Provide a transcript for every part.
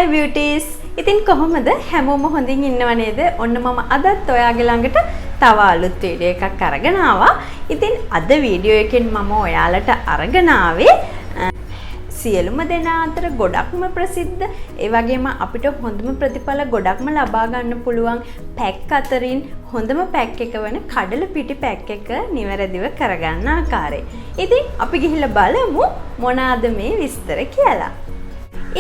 Hi beauties. ඉතින් කොහොමද හැමෝම හොඳින් ඉන්නව නේද? ඔන්න මම අදත් ඔයාගේ ළඟට තව අලුත් වීඩියෝ එකක් අරගෙන ආවා. ඉතින් අද වීඩියෝ එකෙන් මම ඔයාලට අරගෙන ආවේ සියලුම දෙනා අතර ගොඩක්ම ප්‍රසිද්ධ ඒ වගේම අපිට හොඳම ප්‍රතිඵල ගොඩක්ම ලබා ගන්න පුළුවන් පැක් අතරින් හොඳම පැක් එක වෙන කඩල පිටි පැක් එක නිවැරදිව කරගන්න ආකාරය. ඉතින් අපි ගිහිල්ලා බලමු මොනවාද මේ විස්තර කියලා.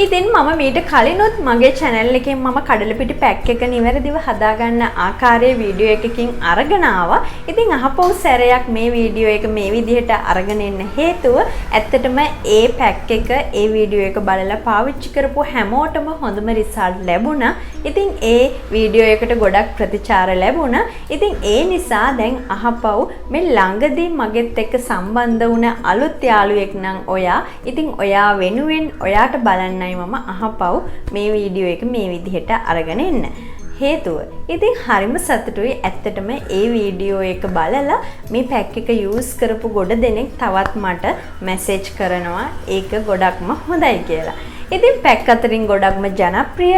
ඉතින් මම මීට කලිනුත් මගේ channel එකෙන් මම කඩල පිටි පැක් එක නිවැරදිව හදාගන්න ආකාරයේ වීඩියෝ එකකින් අරගෙන ආවා. ඉතින් අහපොව් සැරයක් මේ වීඩියෝ එක මේ විදිහට අරගෙන එන්න හේතුව ඇත්තටම ඒ පැක් එක ඒ වීඩියෝ එක බලලා පාවිච්චි කරපු හැමෝටම හොඳම රිසල්ට් ලැබුණා. ඉතින් ඒ වීඩියෝ එකට ගොඩක් ප්‍රතිචාර ලැබුණා. ඉතින් ඒ නිසා දැන් අහපොව් මේ ළඟදී මගෙත් එක්ක සම්බන්ධ වුණ අලුත් යාළුවෙක් නම් ඔයා. ඉතින් ඔයා වෙනුවෙන් ඔයාට බලන්න මම අහපව් මේ වීඩියෝ එක මේ විදිහට අරගෙන එන්න. හේතුව ඉතින් හරිම සතුටුයි ඇත්තටම ඒ වීඩියෝ එක බලලා මේ පැක් එක යූස් කරපු ගොඩ දෙනෙක් තවත් මට මැසේජ් කරනවා ඒක ගොඩක්ම හොඳයි කියලා. ඉතින් පැක් අතරින් ගොඩක්ම ජනප්‍රිය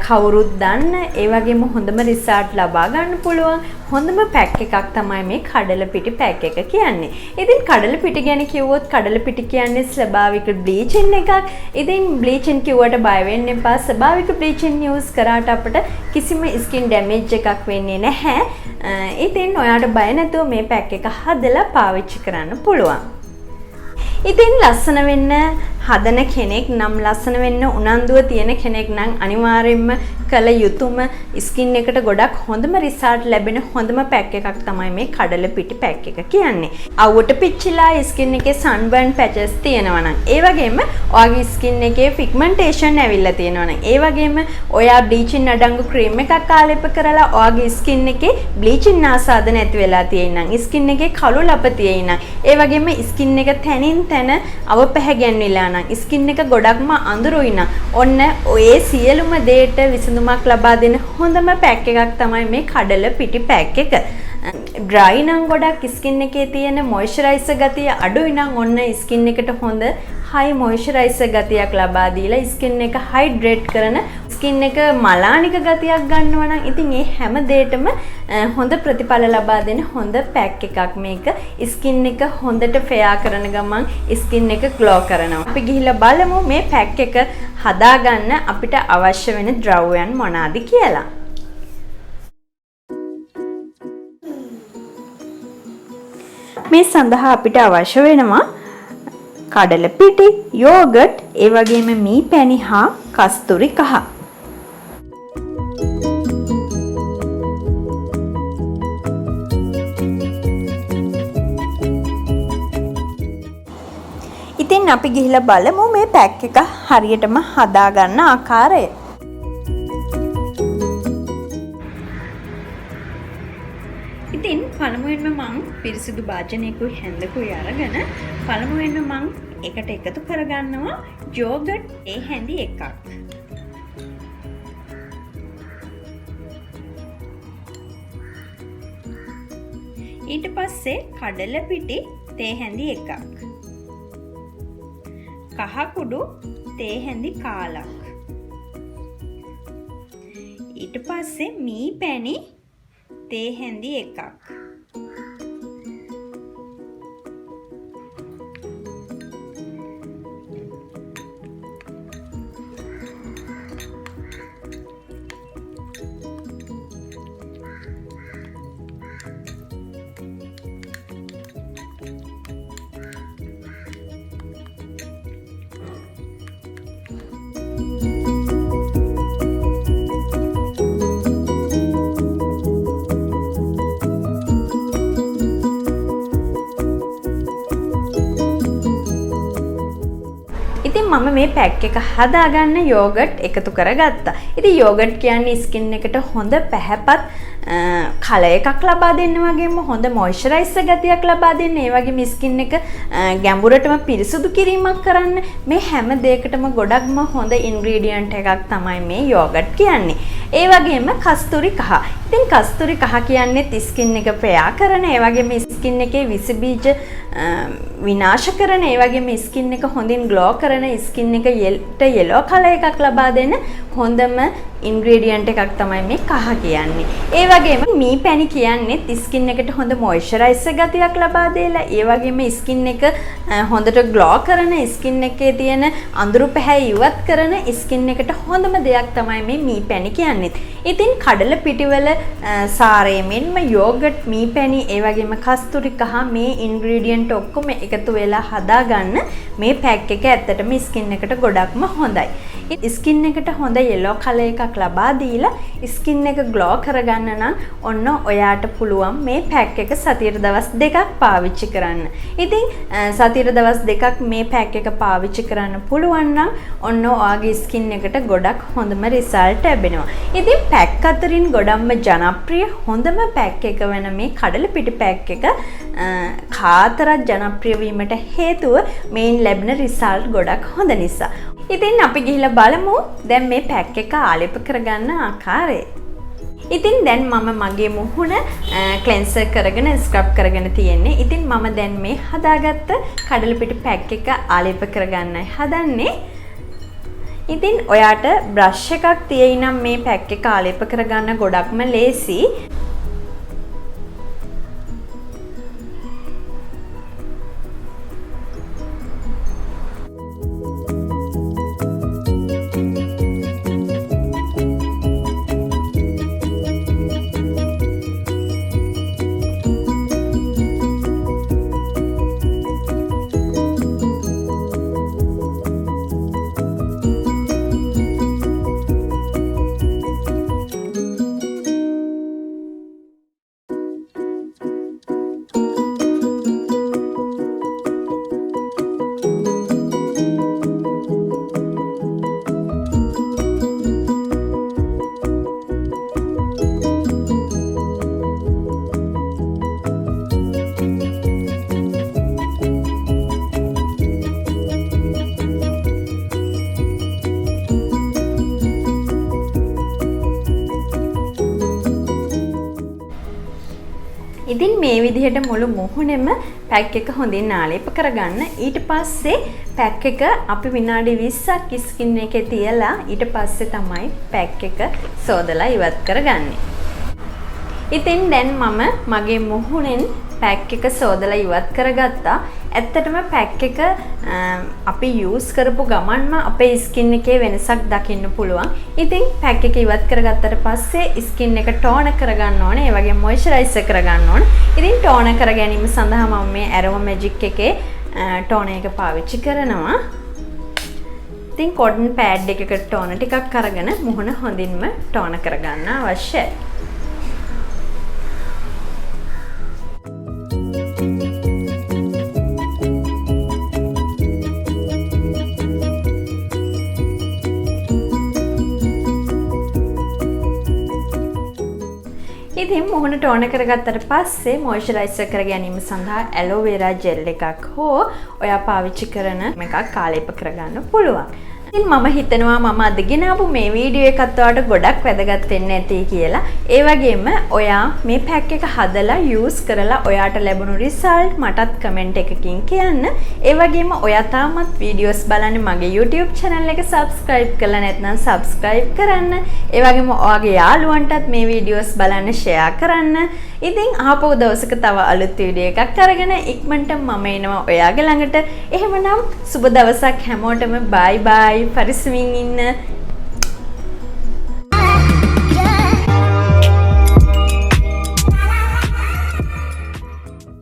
කවුරුත් දන්න ඒ වගේම හොඳම රිසල්ට් ලබා ගන්න පුළුවන් හොඳම පැක් එකක් තමයි මේ කඩල පිටි පැක් එක කියන්නේ. ඉතින් කඩල පිටි ගැන කිව්වොත් කඩල පිටි කියන්නේ ස්වභාවික බ්ලීචින් එකක්. ඉතින් බ්ලීචින් කිව්වට බය වෙන්න එපා. ස්වභාවික බ්ලීචින් යූස් කරාට අපිට කිසිම ස්කින් ඩැමේජ් එකක් වෙන්නේ නැහැ. ඉතින් ඔයාලට බය නැතුව මේ පැක් එක හදලා පාවිච්චි කරන්න පුළුවන්. ඉතින් ලස්සන වෙන්න හදන කෙනෙක් නම් ලස්සන වෙන්න උනන්දුව තියෙන කෙනෙක් නම් අනිවාර්යයෙන්ම කළ යුතුම ස්කින් එකට ගොඩක් හොඳම රිසල්ට් ලැබෙන හොඳම පැක් එකක් තමයි මේ කඩල පිටි පැක් එක කියන්නේ. අවුවට පිච්චිලා ස්කින් එකේ සන්බර්න් පැචස් තියෙනවා නම් ඒ වගේම ඔයාගේ ස්කින් එකේ පිග්මන්ටේෂන් ඇවිල්ලා තියෙනවා නම් ඒ වගේම ඔයා බ්ලීචින් අඩංගු ක්‍රීම් එකක් ආලේප කරලා ඔයාගේ ස්කින් එකේ බ්ලීචින් ආසාදන ඇති වෙලා තියෙනනම් ස්කින් එකේ කළු ලප තියෙනනම් ඒ වගේම ස්කින් එක තනින් තන අවපැහැගැන්විලා ස්කින් එක ගොඩක්ම අඳුරුයි නම් ඔන්න ඔය සියලුම දේට විසඳුමක් ලබා දෙන හොඳම පැක් එකක් තමයි මේ කඩල පිටි පැක් එක. ඩ්‍රයි නම් ගොඩක් ස්කින් එකේ තියෙන මොයිස්චරයිසර් ගතිය අඩුයි නම් ඔන්න ස්කින් එකට හොඳ හයි මොයිස්චරයිසර් ගතියක් ලබා දීලා ස්කින් එක හයිඩ්‍රේට් කරන ස්කින් එක මලානික ගතියක් ගන්නවා නම් ඉතින් මේ හැම දෙයකම හොඳ ප්‍රතිඵල ලබා දෙන හොඳ පැක් එකක් මේක. ස්කින් එක හොඳට ෆෙයා කරන ගමන් ස්කින් එක ග්ලෝ කරනවා. අපි ගිහිල්ලා බලමු මේ පැක් එක හදාගන්න අපිට අවශ්‍ය වෙන ද්‍රව්‍යයන් මොනවාද කියලා. මේ සඳහා අපිට අවශ්‍ය වෙනවා කඩල පිටි, යෝගට්, ඒ වගේම මී පැණි හා කස්තුරි කහ. ඉතින් අපි ගිහිල්ලා බලමු මේ පැක් එක හරියටම හදාගන්න ආකාරය. ඉතින් පළමුවෙන්ම මම පිරිසිදු භාජනයකුයි හැන්දකුයි අරගෙන පළමුවෙන්ම මම එකට එකතු කරගන්නවා යෝගට් ඒ හැඳි එකක්. ඊට පස්සේ කඩල පිටි තේ හැඳි එකක්. කහ කුඩු තේ හැඳි කාලක්. ඊට පස්සේ මී පැණි තේ හැඳි එකක්. ඉතින් මම මේ පැක් එක හදාගන්න යෝගට් එකතු කරගත්තා. ඉතින් යෝගට් කියන්නේ ස්කින් එකට හොඳ පැහැපත් කලර් එකක් ලබා දෙන්න වගේම හොඳ මොයිස්චරයිසර් ගතියක් ලබා දෙන්න. ඒ වගේම ස්කින් එක ගැඹුරටම පිරිසුදු කිරීමක් කරන්න මේ හැම දෙයකටම ගොඩක්ම හොඳ ඉන්ග්‍රීඩියන්ට් එකක් තමයි මේ යෝගට් කියන්නේ. ඒ වගේම කස්තුරි කහ. ඉතින් කස්තුරි කහ කියන්නේ ස්කින් එක පෙයා කරන, ඒ වගේම ස්කින් එකේ විස බීජ විනාශ කරන, ඒ වගේම ස්කින් එක හොඳින් ග්ලෝ කරන, ස්කින් ස්කින් එකට yellow color එකක් ලබා දෙන හොඳම ingredient එකක් තමයි මේ කහ කියන්නේ. ඒ වගේම මී පැණි කියන්නේ ස්කින් එකට හොඳ moisturizer ගතියක් ලබා දෙලා, ඒ වගේම ස්කින් එක හොඳට glow කරන, ස්කින් එකේ තියෙන අඳුරු පැහැ ඉවත් කරන ස්කින් එකට හොඳම දෙයක් තමයි මේ මී පැණි කියන්නේ. ඉතින් කඩල පිටිවල සාරය මෙන්ම යෝගට්, මී පැණි, ඒ වගේම කස්තුරි කහ මේ ingredient ඔක්කොම එකතු වෙලා හදාගන්න මේ පැක් එක ඇත්තටම ස්කින් එකට ගොඩක්ම හොඳයි. ස්කින් එකට හොඳ yellow color එකක් ලබා දීලා ස්කින් එක glow කරගන්න නම් ඔන්න ඔයාට පුළුවන් මේ පැක් එක සතියට දවස් 2ක් පාවිච්චි කරන්න. ඉතින් සතියට දවස් 2ක් මේ පැක් එක පාවිච්චි කරන්න පුළුවන් නම් ඔන්න ඔයාගේ ස්කින් එකට ගොඩක් හොඳම රිසල්ට් ලැබෙනවා. ඉතින් පැක් අතරින් ගොඩක්ම ජනප්‍රිය හොඳම පැක් එක වෙන මේ කඩල පිටි පැක් එක කාතරත් ජනප්‍රිය වීමට හේතුව මේන් ලැබෙන රිසල්ට් ගොඩක් හොඳ නිසා. ඉතින් අපි ගිහිල්ලා බලමු දැන් මේ පැක් එක ආලේප කරගන්න ආකාරය. ඉතින් දැන් මම මගේ මුහුණ ක්ලෙන්සර් කරගෙන ස්ක්‍රබ් කරගෙන තියෙන්නේ. ඉතින් මම දැන් මේ හදාගත්ත කඩල පිටි පැක් එක ආලේප කරගන්නයි හදන්නේ. ඉතින් ඔයාට බ්‍රෂ් එකක් තියෙයි නම් මේ පැක් එක ආලේප කරගන්න ගොඩක්ම ලේසි. ඉතින් මේ විදිහට මුළු මුහුණෙම පැක් එක හොඳින් ආලේප කරගන්න. ඊට පස්සේ පැක් එක අපි විනාඩි 20ක් ස්කින් එකේ තියලා ඊට පස්සේ තමයි පැක් එක සෝදලා ඉවත් කරගන්නේ. ඉතින් දැන් මම මගේ මුහුණෙන් පැක් එක සෝදලා ඉවත් කරගත්තා. ඇත්තටම පැක් එක අපි යූස් කරපු ගමන්ම අපේ ස්කින් එකේ වෙනසක් දකින්න පුළුවන්. ඉතින් පැක් එක ඉවත් කරගත්තට පස්සේ ස්කින් එක ටෝන කරගන්න ඕනේ. ඒ වගේම මොයිස්චරයිසර් කරගන්න ඕනේ. ඉතින් ටෝන කර ගැනීම සඳහා මම මේ ඇරෝමා මැජික් එකේ ටෝන එක පාවිච්චි කරනවා. ඉතින් කොටන් පෑඩ් එකකට ටෝන ටිකක් අරගෙන මුහුණ හොඳින්ම ටෝන කරගන්න අවශ්‍යයි. ඉතින් මුහුණ ටෝන කරගත්තට පස්සේ මොයිස්චරයිසර් කර ගැනීම සඳහා ඇලෝවෙරා ජෙල් එකක් හෝ ඔයා පාවිච්චි කරන එකක් ආලේප කරගන්න පුළුවන්. ඉතින් මම හිතනවා මම අද ගෙනාවු මේ වීඩියෝ එකත් ඔයාලට ගොඩක් වැදගත් වෙන්න ඇති කියලා. ඒ වගේම ඔයා මේ පැක් එක හදලා යූස් කරලා ඔයාට ලැබුණු රිසල්ට් මටත් කමෙන්ට් එකකින් කියන්න. ඒ වගේම ඔයා තාමත් වීඩියෝස් බලන්නේ මගේ YouTube channel එක subscribe කරලා නැත්නම් subscribe කරන්න. ඒ වගේම ඔයාගේ යාළුවන්ටත් මේ වීඩියෝස් බලන්න share කරන්න. ඉතින් ආපහු දවසක තව අලුත් වීඩියෝ එකක් අරගෙන ඉක්මනට මම එනවා ඔයාගේ ළඟට. එහෙමනම් සුබ දවසක් හැමෝටම bye bye. පරිස්සමින් ඉන්න.